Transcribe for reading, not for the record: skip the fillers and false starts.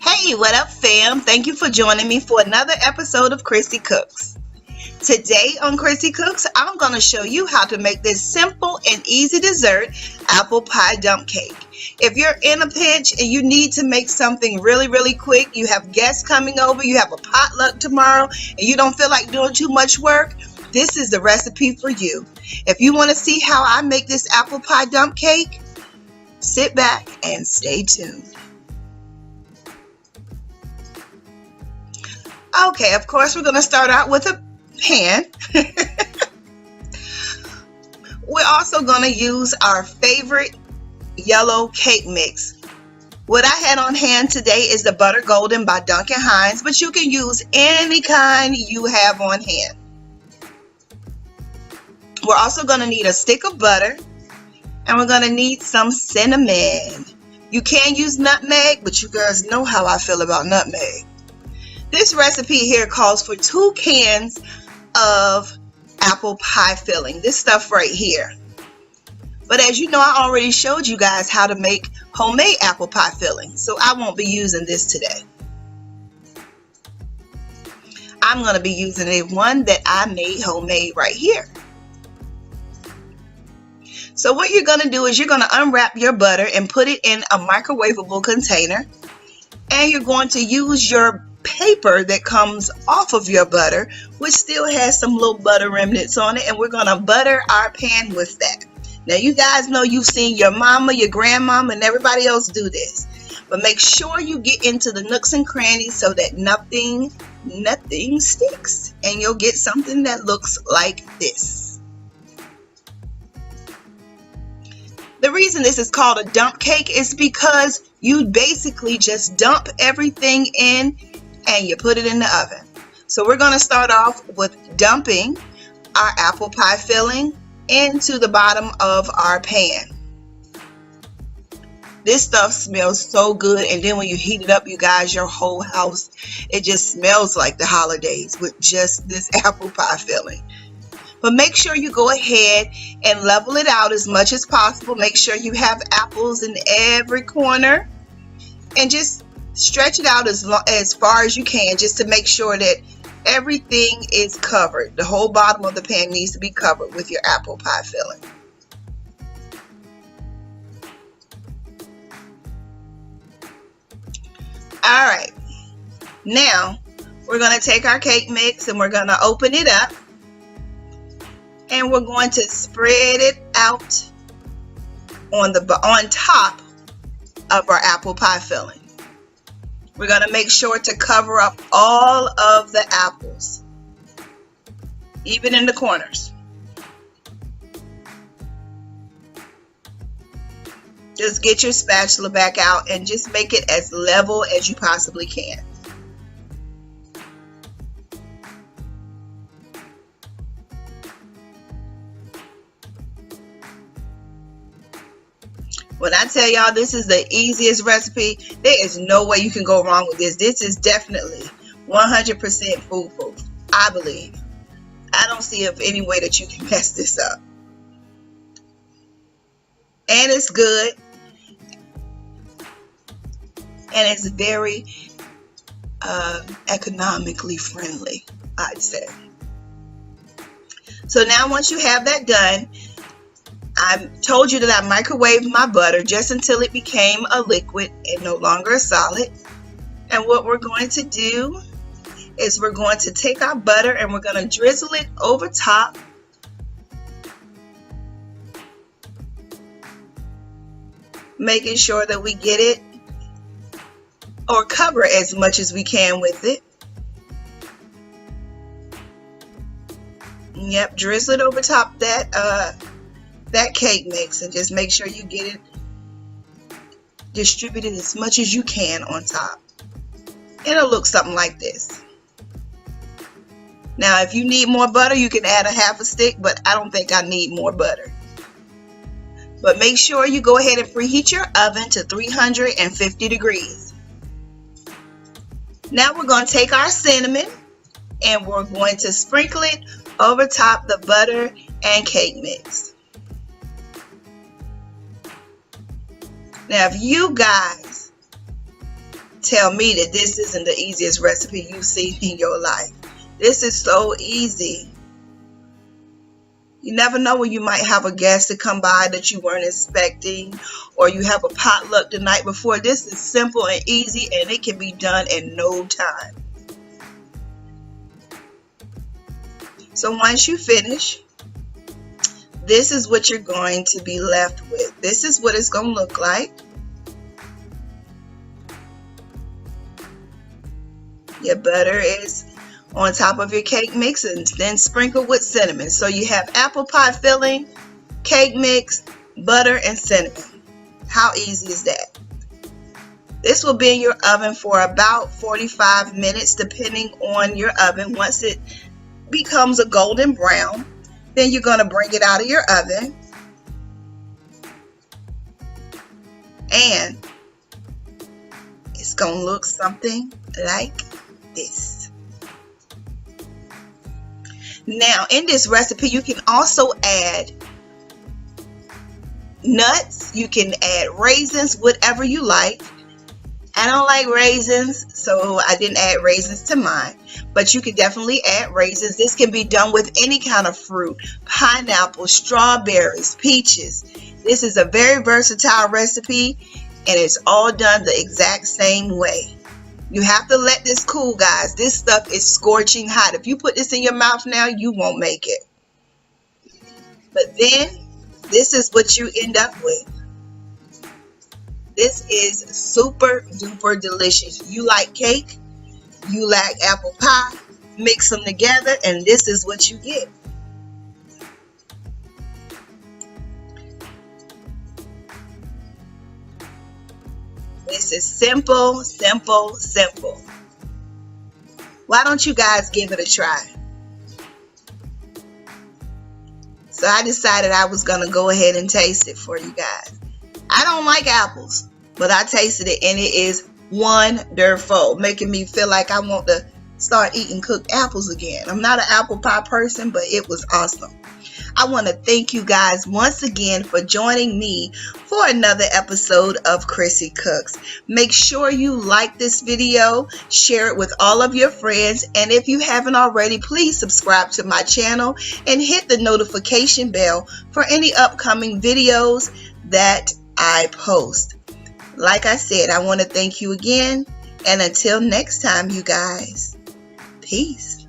Hey, what up, fam? Thank you for joining me for another episode of Chrissy Cooks. Today on Chrissy Cooks, I'm going to show you how to make this simple and easy dessert, apple pie dump cake. If you're in a pinch and you need to make something really quick, you have guests coming over, you have a potluck tomorrow, and you don't feel like doing too much work, this is the recipe for you. If you want to see how I make this apple pie dump cake, sit back and stay tuned. Okay, of course, we're going to start out with a pan. We're also going to use our favorite yellow cake mix. What I had on hand today is the Butter Golden by Duncan Hines, but you can use any kind you have on hand. We're also going to need a stick of butter, and we're going to need some cinnamon. You can use nutmeg, but you guys know how I feel about nutmeg. This recipe here calls for 2 cans of apple pie filling. This stuff right here. But as you know, I already showed you guys how to make homemade apple pie filling, so I won't be using this today. I'm going to be using the one that I made homemade right here. So what you're going to do is you're going to unwrap your butter and put it in a microwavable container, and you're going to use your paper that comes off of your butter, which still has some little butter remnants on it, and we're going to butter our pan with that. Now you guys know you've seen your mama, your grandmama, and everybody else do this, but make sure you get into the nooks and crannies so that nothing sticks, and you'll get something that looks like this. The reason this is called a dump cake is because you basically just dump everything in and you put it in the oven. So we're going to start off with dumping our apple pie filling into the bottom of our pan. This stuff smells so good, and then when you heat it up, you guys, your whole house, it just smells like the holidays with just this apple pie filling. But make sure you go ahead and level it out as much as possible. Make sure you have apples in every corner, and just stretch it out as far as you can, just to make sure that everything is covered. The whole bottom of the pan needs to be covered with your apple pie filling. Alright, now we're going to take our cake mix and we're going to open it up, and we're going to spread it out on top of our apple pie filling. We're going to make sure to cover up all of the apples, even in the corners. Just get your spatula back out and just make it as level as you possibly can. When I tell y'all this is the easiest recipe, there is no way you can go wrong with this. This is definitely 100% foolproof, I believe. I don't see any way that you can mess this up. And it's good. And it's very economically friendly, I'd say. So now once you have that done, I told you that I microwaved my butter just until it became a liquid and no longer a solid. And what we're going to do is we're going to take our butter and we're going to drizzle it over top. Making sure that we get it or cover as much as we can with it. Yep, drizzle it over top that cake mix, and just make sure you get it distributed as much as you can on top. It'll look something like this. Now if you need more butter, you can add a half a stick, but I don't think I need more butter. But make sure you go ahead and preheat your oven to 350 degrees. Now we're going to take our cinnamon and we're going to sprinkle it over top the butter and cake mix. Now, if you guys tell me that this isn't the easiest recipe you've seen in your life. This is so easy. You never know when you might have a guest to come by that you weren't expecting, or you have a potluck the night before. This is simple and easy, and it can be done in no time. So once you finish, this is what you're going to be left with. This is what it's going to look like. Your butter is on top of your cake mix and then sprinkle with cinnamon. So you have apple pie filling, cake mix, butter, and cinnamon. How easy is that? This will be in your oven for about 45 minutes depending on your oven. Once it becomes a golden brown, then you're going to bring it out of your oven. And it's going to look something like this. Now, in this recipe, you can also add nuts. You can add raisins, whatever you like. I don't like raisins, so I didn't add raisins to mine. But you can definitely add raisins. This can be done with any kind of fruit: pineapple, strawberries, peaches. This is a very versatile recipe, and it's all done the exact same way. You have to let this cool, guys. This stuff is scorching hot. If you put this in your mouth now, you won't make it. But then, this is what you end up with. This is super duper delicious. You like cake, you like apple pie, mix them together, and this is what you get. This is simple, simple, simple. Why don't you guys give it a try? So I decided I was going to go ahead and taste it for you guys. I don't like apples, but I tasted it and it is wonderful, making me feel like I want to start eating cooked apples again. I'm not an apple pie person, but it was awesome. I want to thank you guys once again for joining me for another episode of Chrissy Cooks. Make sure you like this video, share it with all of your friends, and if you haven't already, please subscribe to my channel and hit the notification bell for any upcoming videos that I post. Like I said, I want to thank you again, and until next time, you guys, peace.